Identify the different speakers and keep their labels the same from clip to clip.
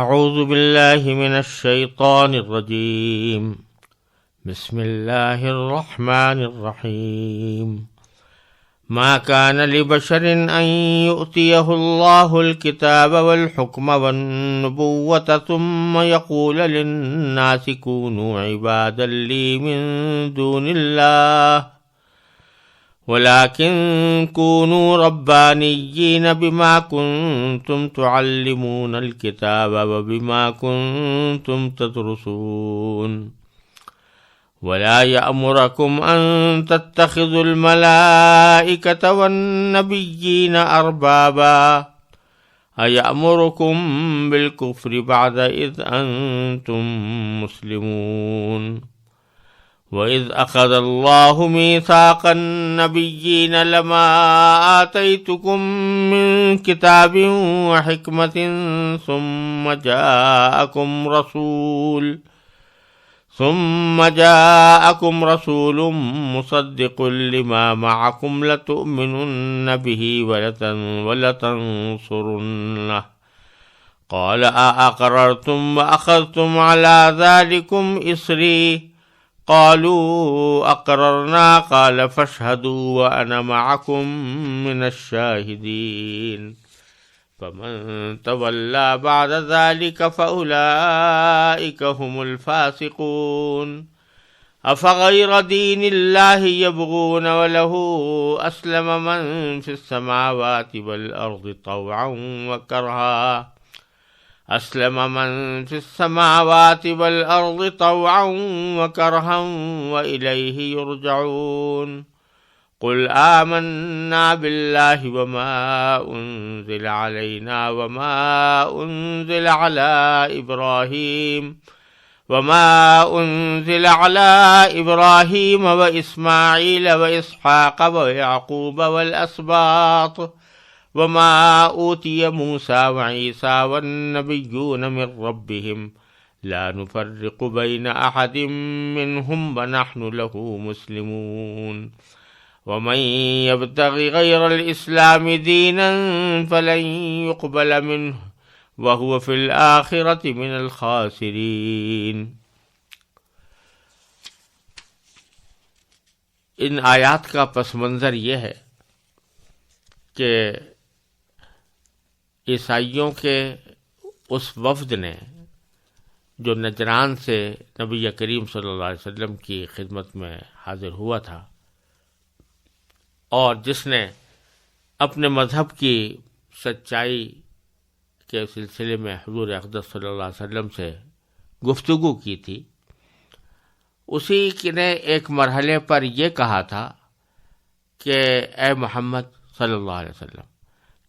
Speaker 1: اعوذ باللہ من الشیطان الرجیم بسم اللہ الرحمن الرحیم ما كان لبشر ان يؤتيه الله الكتاب والحكم والنبوة ثم يقول للناس كونوا عبادا لي من دون الله ولكن كونوا ربانيين بما كنتم تعلمون الكتاب وبما كنتم تدرسون ولا يأمركم أن تتخذوا الملائكة والنبيين أربابا أيأمركم بالكفر بعد إذ أنتم مسلمون وَإِذْ أَخَذَ اللَّهُ مِيثَاقَ النَّبِيِّينَ لَمَا آتَيْتُكُم مِّن كِتَابٍ وَحِكْمَةٍ ثُمَّ جَاءَكُمْ رَسُولٌ مُّصَدِّقٌ لِّمَا مَعَكُمْ لَتُؤْمِنُنَّ بِهِ وَلَتَنصُرُنَّهُ قَالَ أَأَقْرَرْتُمْ وَأَخَذْتُمْ عَلَىٰ ذَٰلِكُمْ إِصْرِي قالوا اقررنا قال فاشهدوا وانا معكم من الشاهدين فمن تولى بعد ذلك فاولئك هم الفاسقون افغير دين الله يبغون وله اسلم من في السماوات والارض طوعا وكرها وإليه يرجعون قل آمنا بالله وما أنزل علينا وما أنزل على إبراهيم وإسماعيل وإسحاق ويعقوب والأسباط وما أوتي موسى وعيسى والنبيون من ربهم لا نفرق بين أحد منهم ونحن له مسلمون ومن يبتغ غير الإسلام دينا فلن يقبل منه وهو في الآخرة من الخاسرين۔ ان آیات کا پس منظر یہ ہے کہ عیسائیوں کے اس وفد نے جو نجران سے نبی کریم صلی اللہ علیہ وسلم کی خدمت میں حاضر ہوا تھا اور جس نے اپنے مذہب کی سچائی کے سلسلے میں حضور اقدس صلی اللہ علیہ وسلم سے گفتگو کی تھی، اسی نے ایک مرحلے پر یہ کہا تھا کہ اے محمد صلی اللہ علیہ وسلم،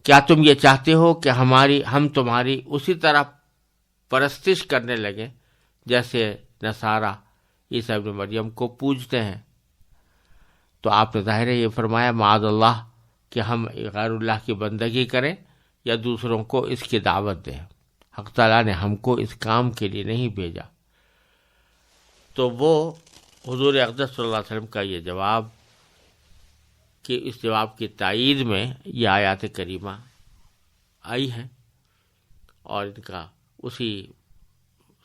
Speaker 1: کیا تم یہ چاہتے ہو کہ ہم تمہاری اسی طرح پرستش کرنے لگیں جیسے نصارہ عیسیٰ ابن مریم کو پوجتے ہیں؟ تو آپ نے ظاہر یہ فرمایا معاذ اللہ کہ ہم غیر اللہ کی بندگی کریں یا دوسروں کو اس کی دعوت دیں۔ حق تعالیٰ نے ہم کو اس کام کے لیے نہیں بھیجا۔ تو وہ حضور اقدس صلی اللہ علیہ وسلم کا یہ جواب کہ اس جواب کی تائید میں یہ آیات کریمہ آئی ہے اور ان کا اسی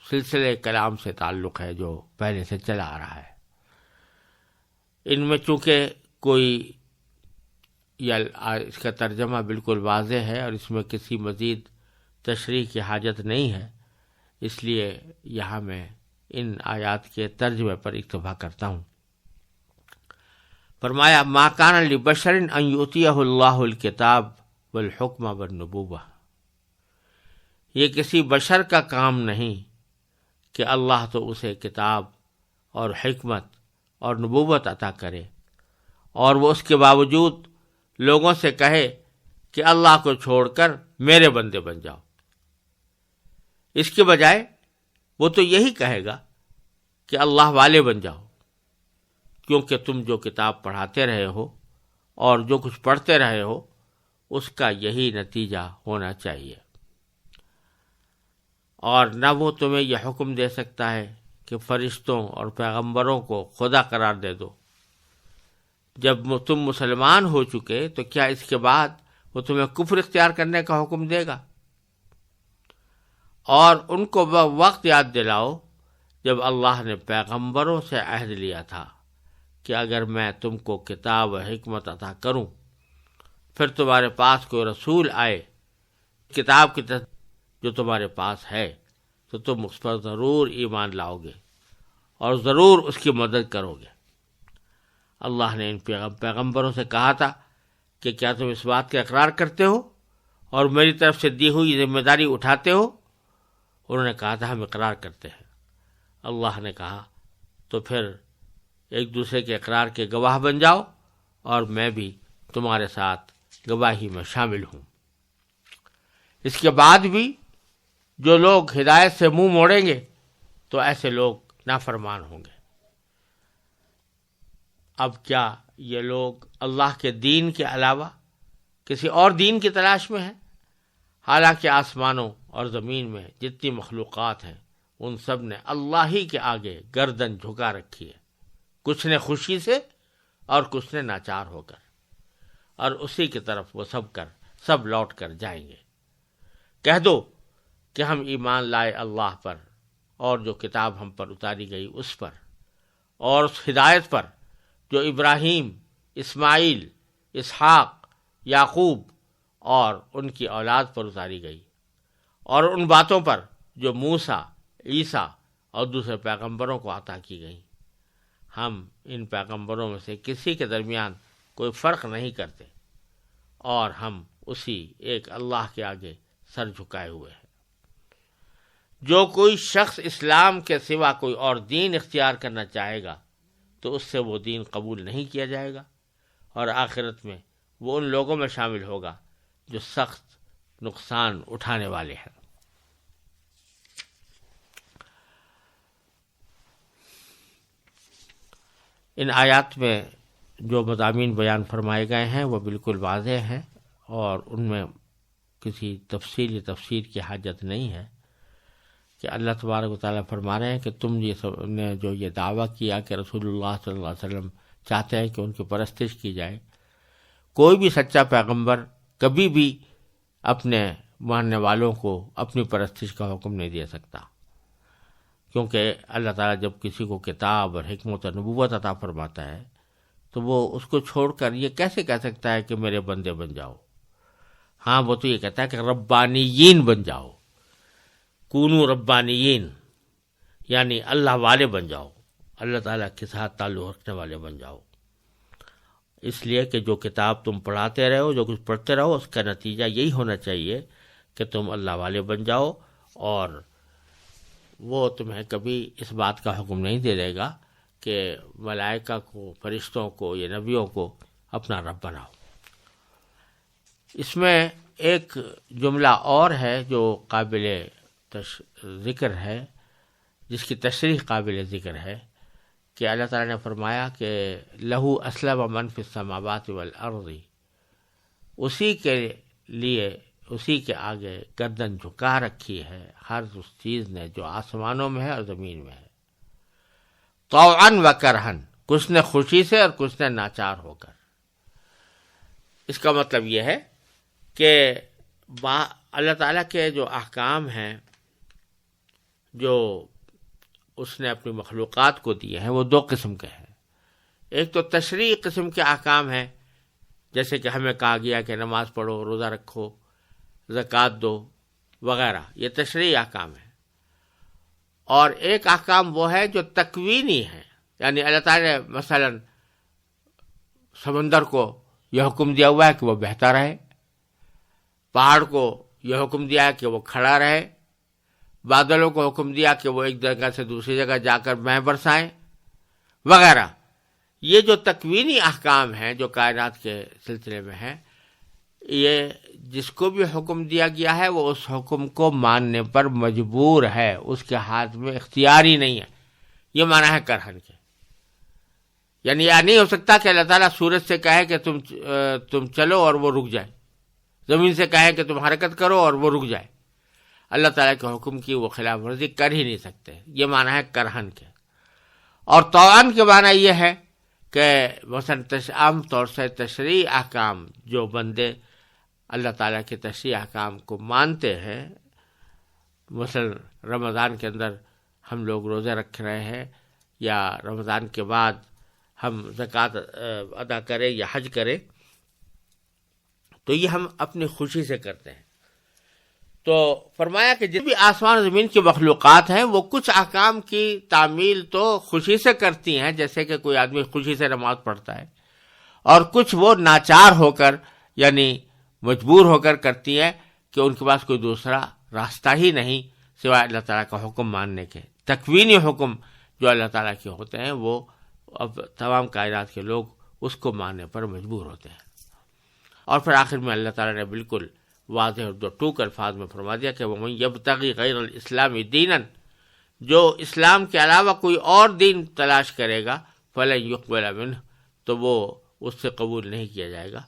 Speaker 1: سلسلے کلام سے تعلق ہے جو پہلے سے چلا آ رہا ہے۔ ان میں چونکہ کوئی یا اس کا ترجمہ بالکل واضح ہے اور اس میں کسی مزید تشریح کی حاجت نہیں ہے، اس لیے یہاں میں ان آیات کے ترجمے پر اکتفا کرتا ہوں۔ فرمایا ما کان لبشر ان یؤتیہ اللہ الکتاب والحکم والنبوہ، یہ کسی بشر کا کام نہیں کہ اللہ تو اسے کتاب اور حکمت اور نبوت عطا کرے اور وہ اس کے باوجود لوگوں سے کہے کہ اللہ کو چھوڑ کر میرے بندے بن جاؤ۔ اس کے بجائے وہ تو یہی کہے گا کہ اللہ والے بن جاؤ، کیونکہ تم جو کتاب پڑھاتے رہے ہو اور جو کچھ پڑھتے رہے ہو اس کا یہی نتیجہ ہونا چاہیے۔ اور نہ وہ تمہیں یہ حکم دے سکتا ہے کہ فرشتوں اور پیغمبروں کو خدا قرار دے دو۔ جب تم مسلمان ہو چکے تو کیا اس کے بعد وہ تمہیں کفر اختیار کرنے کا حکم دے گا؟ اور ان کو وہ وقت یاد دلاؤ جب اللہ نے پیغمبروں سے عہد لیا تھا کہ اگر میں تم کو کتاب و حکمت عطا کروں، پھر تمہارے پاس کوئی رسول آئے کتاب کی طرح جو تمہارے پاس ہے، تو تم اس پر ضرور ایمان لاؤ گے اور ضرور اس کی مدد کرو گے۔ اللہ نے ان پیغمبروں سے کہا تھا کہ کیا تم اس بات کا اقرار کرتے ہو اور میری طرف سے دی ہوئی ذمہ داری اٹھاتے ہو؟ انہوں نے کہا تھا ہم اقرار کرتے ہیں۔ اللہ نے کہا تو پھر ایک دوسرے کے اقرار کے گواہ بن جاؤ، اور میں بھی تمہارے ساتھ گواہی میں شامل ہوں۔ اس کے بعد بھی جو لوگ ہدایت سے منہ موڑیں گے تو ایسے لوگ نافرمان ہوں گے۔ اب کیا یہ لوگ اللہ کے دین کے علاوہ کسی اور دین کی تلاش میں ہیں؟ حالانکہ آسمانوں اور زمین میں جتنی مخلوقات ہیں ان سب نے اللہ ہی کے آگے گردن جھکا رکھی ہے، کچھ نے خوشی سے اور کچھ نے ناچار ہو کر، اور اسی کی طرف وہ سب لوٹ کر جائیں گے۔ کہہ دو کہ ہم ایمان لائے اللہ پر اور جو کتاب ہم پر اتاری گئی اس پر، اور اس ہدایت پر جو ابراہیم، اسماعیل، اسحاق، یعقوب اور ان کی اولاد پر اتاری گئی، اور ان باتوں پر جو موسیٰ، عیسیٰ اور دوسرے پیغمبروں کو عطا کی گئیں۔ ہم ان پیغمبروں میں سے کسی کے درمیان کوئی فرق نہیں کرتے، اور ہم اسی ایک اللہ کے آگے سر جھکائے ہوئے ہیں۔ جو کوئی شخص اسلام کے سوا کوئی اور دین اختیار کرنا چاہے گا تو اس سے وہ دین قبول نہیں کیا جائے گا، اور آخرت میں وہ ان لوگوں میں شامل ہوگا جو سخت نقصان اٹھانے والے ہیں۔ ان آیات میں جو مضامین بیان فرمائے گئے ہیں وہ بالکل واضح ہیں، اور ان میں کسی تفسیر کی حاجت نہیں ہے کہ اللہ تبارک و تعالیٰ فرما رہے ہیں کہ تم نے جو یہ دعویٰ کیا کہ رسول اللہ صلی اللہ علیہ وسلم چاہتے ہیں کہ ان کی پرستش کی جائے، کوئی بھی سچا پیغمبر کبھی بھی اپنے ماننے والوں کو اپنی پرستش کا حکم نہیں دے سکتا، کیونکہ اللہ تعالیٰ جب کسی کو کتاب اور حکمت اور نبوت عطا فرماتا ہے تو وہ اس کو چھوڑ کر یہ کیسے کہہ سکتا ہے کہ میرے بندے بن جاؤ؟ ہاں، وہ تو یہ کہتا ہے کہ ربانیین بن جاؤ، کونو ربانیین، یعنی اللہ والے بن جاؤ، اللہ تعالیٰ کے ساتھ تعلق رکھنے والے بن جاؤ۔ اس لیے کہ جو کتاب تم پڑھاتے رہو، جو کچھ پڑھتے رہو، اس کا نتیجہ یہی ہونا چاہیے کہ تم اللہ والے بن جاؤ، اور وہ تمہیں کبھی اس بات کا حکم نہیں دے گا کہ ملائکہ کو، فرشتوں کو یا نبیوں کو اپنا رب بناؤ۔ اس میں ایک جملہ اور ہے جو قابل ذکر ہے، جس کی تشریح قابل ذکر ہے، کہ اللہ تعالیٰ نے فرمایا کہ لہو اسلم من فی السماوات والارض، اسی کے لیے، اسی کے آگے گردن جھکا رکھی ہے ہر اس چیز نے جو آسمانوں میں ہے اور زمین میں ہے، طوعا و کرہن، کچھ نے خوشی سے اور کچھ نے ناچار ہو کر۔ اس کا مطلب یہ ہے کہ اللہ تعالیٰ کے جو احکام ہیں جو اس نے اپنی مخلوقات کو دیے ہیں وہ دو قسم کے ہیں۔ ایک تو تشریعی قسم کے احکام ہیں، جیسے کہ ہمیں کہا گیا کہ نماز پڑھو، روزہ رکھو، زکوٰۃ دو وغیرہ، یہ تشریعی احکام ہیں۔ اور ایک احکام وہ ہے جو تکوینی ہے، یعنی اللہ تعالیٰ نے مثلا سمندر کو یہ حکم دیا ہوا ہے کہ وہ بہتا رہے، پہاڑ کو یہ حکم دیا ہے کہ وہ کھڑا رہے، بادلوں کو حکم دیا کہ وہ ایک جگہ سے دوسری جگہ جا کر مے برسائیں وغیرہ۔ یہ جو تکوینی احکام ہیں جو کائنات کے سلسلے میں ہیں، یہ جس کو بھی حکم دیا گیا ہے وہ اس حکم کو ماننے پر مجبور ہے، اس کے ہاتھ میں اختیار ہی نہیں ہے۔ یہ معنی ہے کرہن کے، یعنی یہ نہیں ہو سکتا کہ اللہ تعالیٰ سورج سے کہے کہ تم چلو اور وہ رک جائے، زمین سے کہے کہ تم حرکت کرو اور وہ رک جائے۔ اللہ تعالیٰ کے حکم کی وہ خلاف ورزی کر ہی نہیں سکتے، یہ معنی ہے کرہن کے۔ اور طوعاً کے معنی یہ ہے کہ مثلا عام طور سے تشریعی احکام جو بندے اللہ تعالیٰ کے تشریعی احکام کو مانتے ہیں، مثلا رمضان کے اندر ہم لوگ روزے رکھ رہے ہیں، یا رمضان کے بعد ہم زکوٰۃ ادا کریں یا حج کریں، تو یہ ہم اپنی خوشی سے کرتے ہیں۔ تو فرمایا کہ جتنی بھی آسمان و زمین کی مخلوقات ہیں وہ کچھ احکام کی تعمیل تو خوشی سے کرتی ہیں، جیسے کہ کوئی آدمی خوشی سے نماز پڑھتا ہے، اور کچھ وہ ناچار ہو کر یعنی مجبور ہو کر کرتی ہیں کہ ان کے پاس کوئی دوسرا راستہ ہی نہیں سوائے اللہ تعالیٰ کا حکم ماننے کے۔ تکوینی حکم جو اللہ تعالیٰ کے ہوتے ہیں وہ اب تمام کائنات کے لوگ اس کو ماننے پر مجبور ہوتے ہیں۔ اور پھر آخر میں اللہ تعالیٰ نے بالکل واضح اور دو ٹوک الفاظ میں فرما دیا کہ وَمَن يَبْتَغِ غَيْرَ الْإِسْلَامِ دِينًا، جو اسلام کے علاوہ کوئی اور دین تلاش کرے گا فَلَن يُقْبَلَ مِنْهُ، تو وہ اس سے قبول نہیں کیا جائے گا،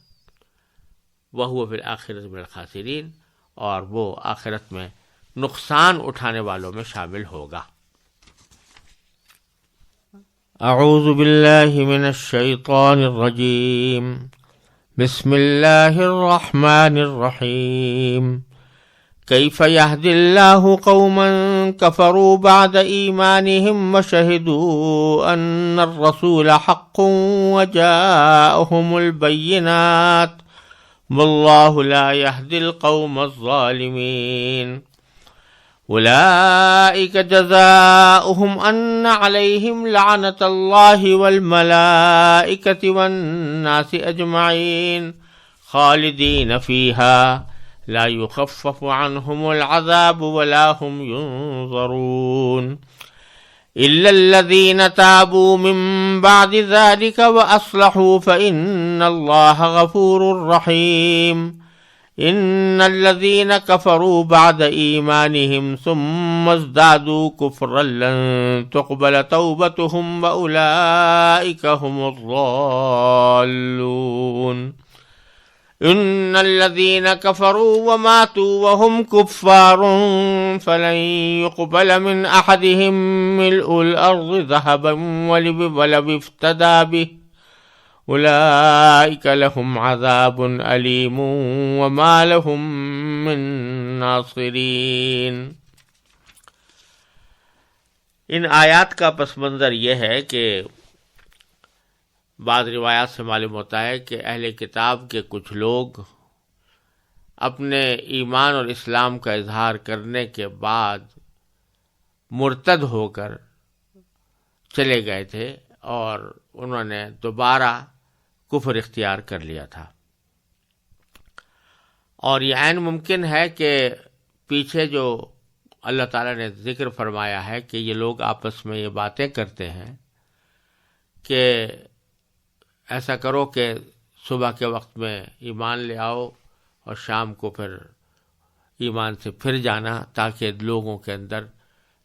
Speaker 1: وَهُوَ فِي الْآخِرَةِ مِنَ الْخَاسِرِينَ، اور وہ آخرت میں نقصان اٹھانے والوں میں شامل ہوگا۔ اعوذ باللہ من الشیطان الرجیم، بسم اللہ الرحمن الرحیم، کیف یہدی اللہ قوما کفروا بعد ایمانہم وشہدوا ان الرسول حق وجاءہم البینات واللہ لا یہدی القوم الظالمین، اولئک جزاؤہم ان علیہم لعنۃ اللہ والملائکۃ والناس اجمعین خالدین فیہا لا یخفف عنہم العذاب ولا هم ینظرون الا الذین تابوا من بعد ذلک واصلحوا فإن اللہ غفور رحیم، ان الذين كفروا بعد ایمانهم ثم ازدادوا كفرا لن تقبل توبتهم واولئك هم الضالون، ان الذين كفروا وماتوا وهم كفار فلن يقبل من احدهم ملء الارض ذهبا ولو افتدى به اولئک لهم عذاب علیم وما لهم من ناصرین۔ ان آیات کا پس منظر یہ ہے کہ بعض روایات سے معلوم ہوتا ہے کہ اہل کتاب کے کچھ لوگ اپنے ایمان اور اسلام کا اظہار کرنے کے بعد مرتد ہو کر چلے گئے تھے، اور انہوں نے دوبارہ کفر اختیار کر لیا تھا، اور یہ عین ممکن ہے کہ پیچھے جو اللہ تعالیٰ نے ذکر فرمایا ہے کہ یہ لوگ آپس میں یہ باتیں کرتے ہیں کہ ایسا کرو کہ صبح کے وقت میں ایمان لے آؤ اور شام کو پھر ایمان سے پھر جانا، تاکہ لوگوں کے اندر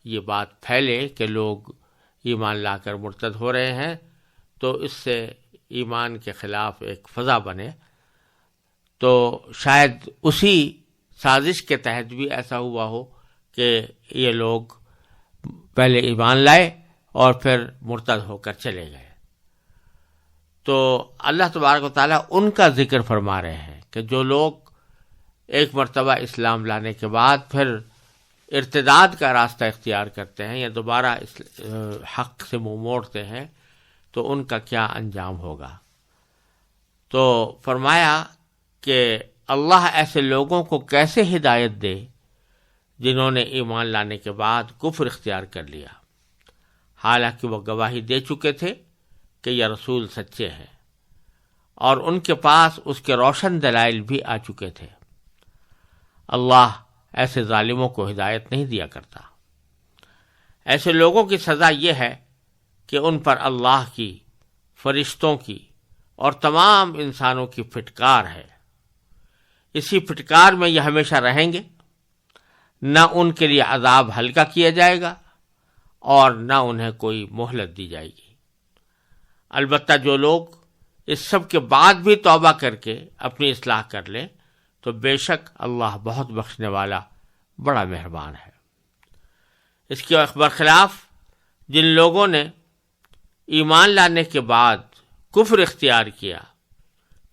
Speaker 1: یہ بات پھیلے کہ لوگ ایمان لا کر مرتد ہو رہے ہیں، تو اس سے ایمان کے خلاف ایک فضا بنے۔ تو شاید اسی سازش کے تحت بھی ایسا ہوا ہو کہ یہ لوگ پہلے ایمان لائے اور پھر مرتد ہو کر چلے گئے۔ تو اللہ تبارک و تعالیٰ ان کا ذکر فرما رہے ہیں کہ جو لوگ ایک مرتبہ اسلام لانے کے بعد پھر ارتداد کا راستہ اختیار کرتے ہیں یا دوبارہ حق سے منہ موڑتے ہیں، تو ان کا کیا انجام ہوگا۔ تو فرمایا کہ اللہ ایسے لوگوں کو کیسے ہدایت دے جنہوں نے ایمان لانے کے بعد کفر اختیار کر لیا، حالانکہ وہ گواہی دے چکے تھے کہ یہ رسول سچے ہیں، اور ان کے پاس اس کے روشن دلائل بھی آ چکے تھے۔ اللہ ایسے ظالموں کو ہدایت نہیں دیا کرتا۔ ایسے لوگوں کی سزا یہ ہے کہ ان پر اللہ کی، فرشتوں کی اور تمام انسانوں کی پھٹکار ہے۔ اسی پھٹکار میں یہ ہمیشہ رہیں گے، نہ ان کے لیے عذاب ہلکا کیا جائے گا اور نہ انہیں کوئی مہلت دی جائے گی۔ البتہ جو لوگ اس سب کے بعد بھی توبہ کر کے اپنی اصلاح کر لیں تو بے شک اللہ بہت بخشنے والا، بڑا مہربان ہے۔ اس کے برخلاف جن لوگوں نے ایمان لانے کے بعد کفر اختیار کیا،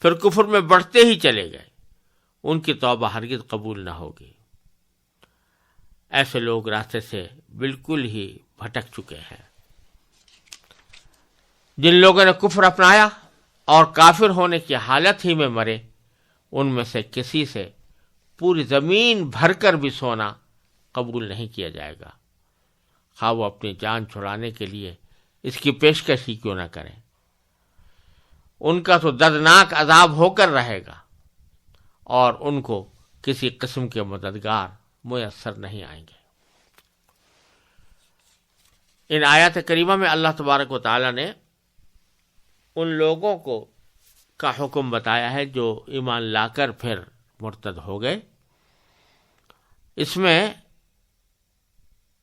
Speaker 1: پھر کفر میں بڑھتے ہی چلے گئے، ان کی توبہ ہرگز قبول نہ ہوگی۔ ایسے لوگ راستے سے بالکل ہی بھٹک چکے ہیں۔ جن لوگوں نے کفر اپنایا اور کافر ہونے کی حالت ہی میں مرے، ان میں سے کسی سے پوری زمین بھر کر بھی سونا قبول نہیں کیا جائے گا، خواہ وہ اپنی جان چھڑانے کے لیے اس کی پیشکش ہی کیوں نہ کریں۔ ان کا تو دردناک عذاب ہو کر رہے گا اور ان کو کسی قسم کے مددگار میسر نہیں آئیں گے۔ ان آیات کریمہ میں اللہ تبارک و تعالی نے ان لوگوں کو کا حکم بتایا ہے جو ایمان لا کر پھر مرتد ہو گئے۔ اس میں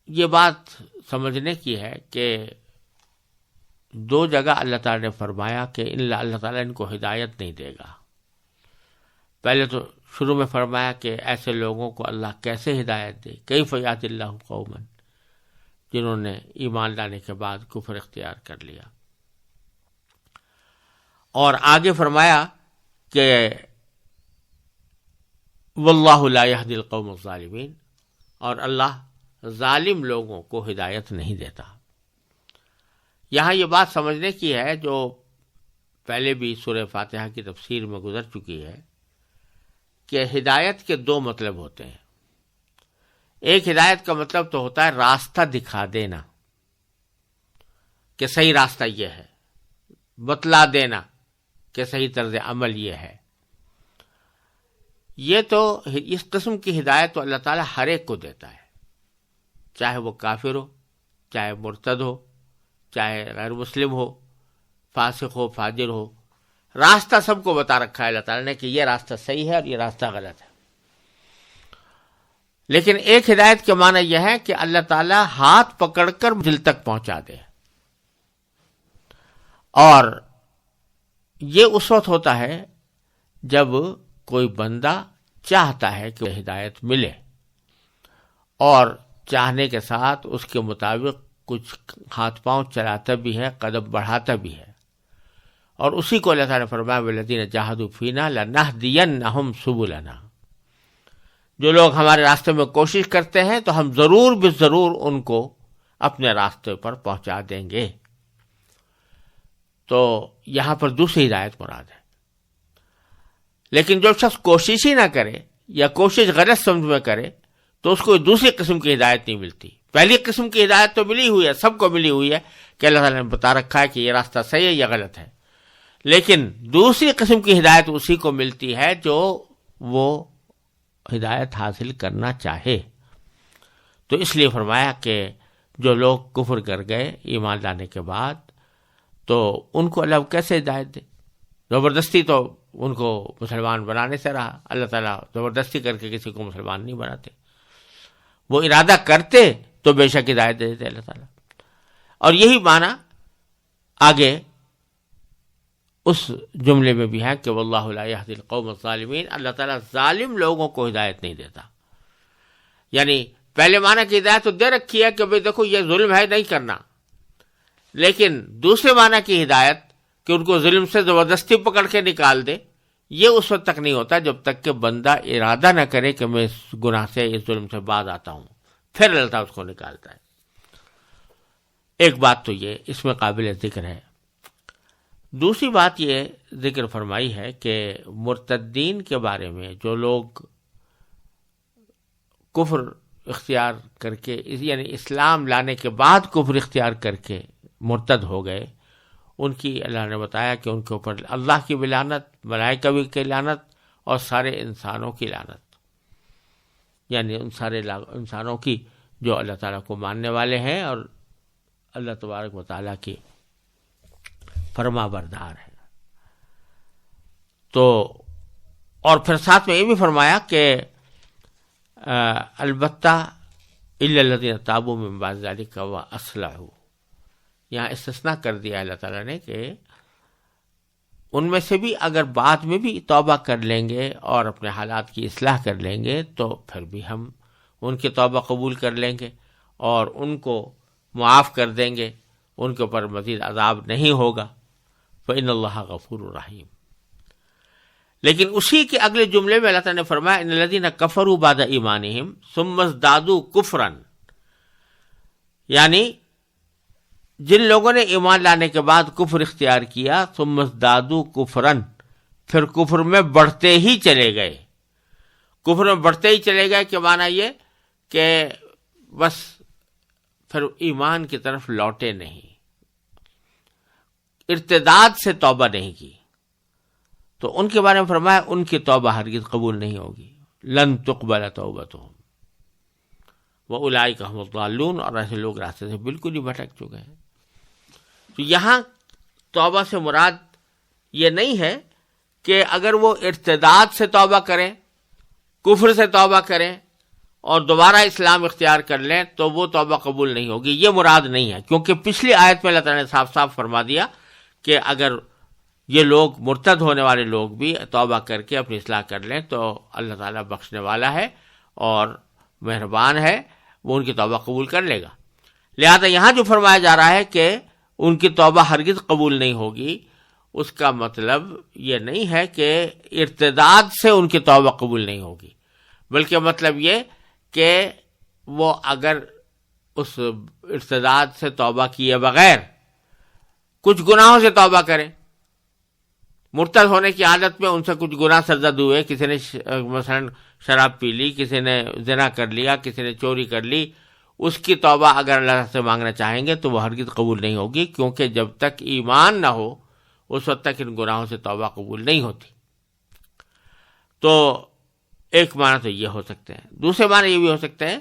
Speaker 1: یہ بات سمجھنے کی ہے کہ دو جگہ اللہ تعالی نے فرمایا کہ اللہ تعالیٰ ان کو ہدایت نہیں دے گا۔ پہلے تو شروع میں فرمایا کہ ایسے لوگوں کو اللہ کیسے ہدایت دے، کیف یہدی اللہ قوما، جنہوں نے ایمان لانے کے بعد کفر اختیار کر لیا، اور آگے فرمایا کہ واللہ لا یہدی القوم الظالمین، اور اللہ ظالم لوگوں کو ہدایت نہیں دیتا۔ یہاں یہ بات سمجھنے کی ہے جو پہلے بھی سورہ فاتحہ کی تفسیر میں گزر چکی ہے کہ ہدایت کے دو مطلب ہوتے ہیں۔ ایک ہدایت کا مطلب تو ہوتا ہے راستہ دکھا دینا کہ صحیح راستہ یہ ہے، بتلا دینا کہ صحیح طرز عمل یہ ہے۔ یہ تو اس قسم کی ہدایت تو اللہ تعالیٰ ہر ایک کو دیتا ہے، چاہے وہ کافر ہو، چاہے مرتد ہو، چاہے غیر مسلم ہو، فاسق ہو، فاجر ہو، راستہ سب کو بتا رکھا ہے اللہ تعالیٰ نے کہ یہ راستہ صحیح ہے اور یہ راستہ غلط ہے۔ لیکن ایک ہدایت کے معنی یہ ہے کہ اللہ تعالیٰ ہاتھ پکڑ کر دل تک پہنچا دے، اور یہ اس وقت ہوتا ہے جب کوئی بندہ چاہتا ہے کہ ہدایت ملے، اور چاہنے کے ساتھ اس کے مطابق کچھ ہاتھ پاؤں چلاتا بھی ہے، قدم بڑھاتا بھی ہے، اور اسی کو اللہ تعالیٰ نے فرمایا والذین جاہدوا فینا لنہدینہم سبلنا، جو لوگ ہمارے راستے میں کوشش کرتے ہیں تو ہم ضرور بے ضرور ان کو اپنے راستے پر پہنچا دیں گے۔ تو یہاں پر دوسری ہدایت مراد ہے۔ لیکن جو شخص کوشش ہی نہ کرے یا کوشش غلط سمجھ میں کرے تو اس کو دوسری قسم کی ہدایت نہیں ملتی۔ پہلی قسم کی ہدایت تو ملی ہوئی ہے، سب کو ملی ہوئی ہے کہ اللہ تعالیٰ نے بتا رکھا ہے کہ یہ راستہ صحیح ہے یا غلط ہے، لیکن دوسری قسم کی ہدایت اسی کو ملتی ہے جو وہ ہدایت حاصل کرنا چاہے۔ تو اس لیے فرمایا کہ جو لوگ کفر کر گئے ایمان لانے کے بعد، تو ان کو اللہ کیسے ہدایت دے؟ زبردستی تو ان کو مسلمان بنانے سے رہا، اللہ تعالیٰ زبردستی کر کے کسی کو مسلمان نہیں بناتے، وہ ارادہ کرتے تو بے شک ہدایت دے دیتے اللہ تعالیٰ۔ اور یہی معنی آگے اس جملے میں بھی ہے کہ واللہ لا یہدی القوم الظالمین، اللہ تعالیٰ ظالم لوگوں کو ہدایت نہیں دیتا۔ یعنی پہلے معنی کی ہدایت تو دے رکھی ہے کہ بھئی دیکھو یہ ظلم ہے، نہیں کرنا، لیکن دوسرے معنی کی ہدایت کہ ان کو ظلم سے زبردستی پکڑ کے نکال دے، یہ اس وقت تک نہیں ہوتا جب تک کہ بندہ ارادہ نہ کرے کہ میں اس گناہ سے، اس ظلم سے باز آتا ہوں، پھر اللہ تعالیٰ اس کو نکالتا ہے۔ ایک بات تو یہ اس میں قابل ذکر ہے۔ دوسری بات یہ ذکر فرمائی ہے کہ مرتدین کے بارے میں جو لوگ کفر اختیار کر کے، یعنی اسلام لانے کے بعد کفر اختیار کر کے مرتد ہو گئے، ان کی اللہ نے بتایا کہ ان کے اوپر اللہ کی بھی لعنت، ملائکہ کی لعنت، اور سارے انسانوں کی لعنت، یعنی ان سارے انسانوں کی جو اللہ تعالیٰ کو ماننے والے ہیں اور اللہ تبارک و تعالیٰ کی فرما بردار ہیں۔ تو اور پھر ساتھ میں یہ بھی فرمایا کہ البتہ الا الذین تابوا من بعد ذلک واصلحوا، یہاں استثناء کر دیا اللہ تعالیٰ نے کہ ان میں سے بھی اگر بعد میں بھی توبہ کر لیں گے اور اپنے حالات کی اصلاح کر لیں گے تو پھر بھی ہم ان کی توبہ قبول کر لیں گے اور ان کو معاف کر دیں گے، ان کے اوپر مزید عذاب نہیں ہوگا۔ فإن اللہ غفور رحیم۔ لیکن اسی کے اگلے جملے میں اللہ تعالیٰ نے فرمایا ان الذین کفروا بعد ایمانہم ثم ازدادوا کفرا، یعنی جن لوگوں نے ایمان لانے کے بعد کفر اختیار کیا، ثم ازدادوا کفرا، پھر کفر میں بڑھتے ہی چلے گئے. کفر میں بڑھتے ہی چلے گئے کہ معنی یہ کہ بس پھر ایمان کی طرف لوٹے نہیں، ارتداد سے توبہ نہیں کی، تو ان کے بارے میں فرمایا ان کی توبہ ہرگز قبول نہیں ہوگی. لن تقبل توبتہم واولئک هم الضالون، اور ایسے لوگ راستے سے بالکل ہی بھٹک چکے ہیں. تو یہاں توبہ سے مراد یہ نہیں ہے کہ اگر وہ ارتداد سے توبہ کریں، کفر سے توبہ کریں اور دوبارہ اسلام اختیار کر لیں تو وہ توبہ قبول نہیں ہوگی، یہ مراد نہیں ہے. کیونکہ پچھلی آیت میں اللہ تعالیٰ نے صاف صاف فرما دیا کہ اگر یہ لوگ مرتد ہونے والے لوگ بھی توبہ کر کے اپنی اصلاح کر لیں تو اللہ تعالیٰ بخشنے والا ہے اور مہربان ہے، وہ ان کی توبہ قبول کر لے گا. لہذا یہاں جو فرمایا جا رہا ہے کہ ان کی توبہ ہرگز قبول نہیں ہوگی، اس کا مطلب یہ نہیں ہے کہ ارتداد سے ان کی توبہ قبول نہیں ہوگی، بلکہ مطلب یہ کہ وہ اگر اس ارتداد سے توبہ کیے بغیر کچھ گناہوں سے توبہ کریں، مرتد ہونے کی حالت میں ان سے کچھ گناہ سرزد ہوئے، کسی نے مثلا شراب پی لی، کسی نے زنا کر لیا، کسی نے چوری کر لی، اس کی توبہ اگر اللہ سے مانگنا چاہیں گے تو وہ ہرگز قبول نہیں ہوگی، کیونکہ جب تک ایمان نہ ہو اس وقت تک ان گناہوں سے توبہ قبول نہیں ہوتی. تو ایک معنی تو یہ ہو سکتے ہیں. دوسرے معنی یہ بھی ہو سکتے ہیں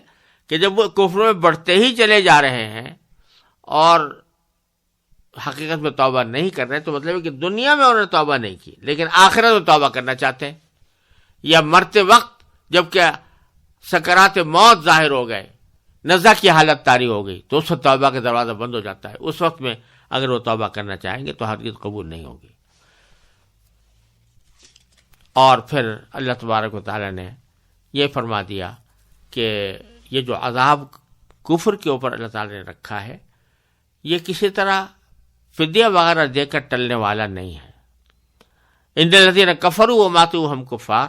Speaker 1: کہ جب وہ کفر میں بڑھتے ہی چلے جا رہے ہیں اور حقیقت میں توبہ نہیں کر رہے تو مطلب ہے کہ دنیا میں انہوں نے توبہ نہیں کی لیکن آخرت میں توبہ کرنا چاہتے ہیں، یا مرتے وقت جب کہ سکرات موت ظاہر ہو گئے، نزع کی حالت طاری ہو گئی، تو اس وقت توبہ کا دروازہ بند ہو جاتا ہے. اس وقت میں اگر وہ توبہ کرنا چاہیں گے تو ہرگز قبول نہیں ہوگی. اور پھر اللہ تبارک و تعالی نے یہ فرما دیا کہ یہ جو عذاب کفر کے اوپر اللہ تعالی نے رکھا ہے یہ کسی طرح فدیہ وغیرہ دے کر ٹلنے والا نہیں ہے. ان الذین کفروا وماتوا وہم کفار،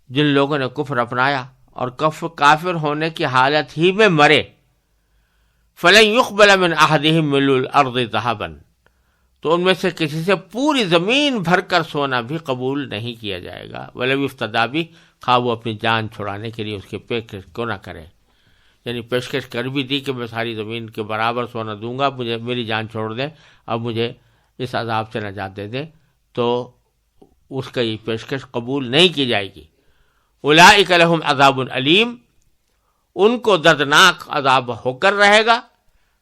Speaker 1: جن لوگوں نے کفر اپنایا اور کافر ہونے کی حالت ہی میں مرے، فلن يقبل من احدهم ملء الارض ذهبا، تو ان میں سے کسی سے پوری زمین بھر کر سونا بھی قبول نہیں کیا جائے گا. ولو افتدی بھی، خواہ وہ اپنی جان چھڑانے کے لیے اس کی پیشکش کیوں نہ کرے، یعنی پیشکش کر بھی دی کہ میں ساری زمین کے برابر سونا دوں گا، مجھے میری جان چھوڑ دیں، اب مجھے اس عذاب سے نجات دے دیں، تو اس کا یہ پیشکش قبول نہیں کی جائے گی. اولئک لہم عذاب علیم، ان کو دردناک عذاب ہو کر رہے گا.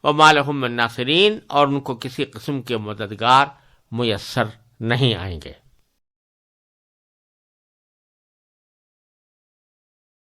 Speaker 1: وما لہم من ناصرین، اور ان کو کسی قسم کے مددگار میسر نہیں آئیں گے.